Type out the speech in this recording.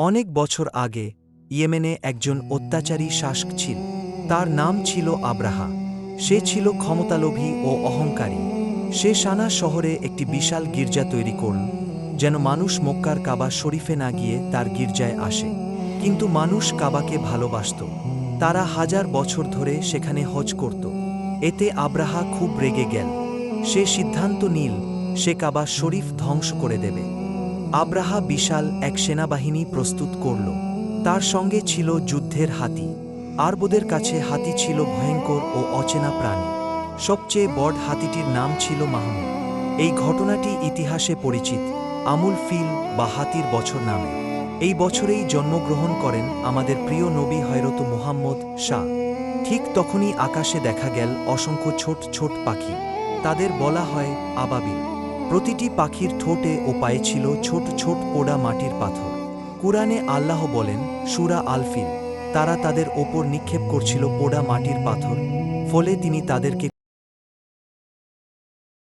অনেক বছর আগে ইয়েমেনে একজন অত্যাচারী শাসক ছিল। তার নাম ছিল আব্রাহা। সে ছিল ক্ষমতালোভী ও অহংকারী। সে সানা শহরে একটি বিশাল গির্জা তৈরি করল, যেন মানুষ মক্কার কাবা শরীফে না গিয়ে তার গির্জায় আসে। কিন্তু মানুষ কাবাকে ভালোবাসত। তারা হাজার বছর ধরে সেখানে হজ করত। এতে আব্রাহা খুব রেগে গেল। সে সিদ্ধান্ত নিল সে কাবা শরীফ ধ্বংস করে দেবে। আব্রাহা বিশাল এক সেনাবাহিনী প্রস্তুত করল। তার সঙ্গে ছিল যুদ্ধের হাতি। আরবদের কাছে হাতি ছিল ভয়ঙ্কর ও অচেনা প্রাণী। সবচেয়ে বড় হাতিটির নাম ছিল মাহমুদ। এই ঘটনাটি ইতিহাসে পরিচিত আমুল ফিল বা হাতির বছর নামে। এই বছরেই জন্মগ্রহণ করেন আমাদের প্রিয় নবী হযরত মুহাম্মদ শাহ। ঠিক তখনই আকাশে দেখা গেল অসংখ্য ছোট ছোট পাখি। তাদের বলা হয় আবাবিল। প্রতিটি পাখির ঠোঁটে ও পায়ে ছিল ছোট ছোট পোড়া মাটির পাথর। কুরআনে আল্লাহ বলেন সূরা আল ফিল, তারা তাদের ওপর নিক্ষেপ করছিল পোড়া মাটির পাথর, ফলে তিনি তাদেরকে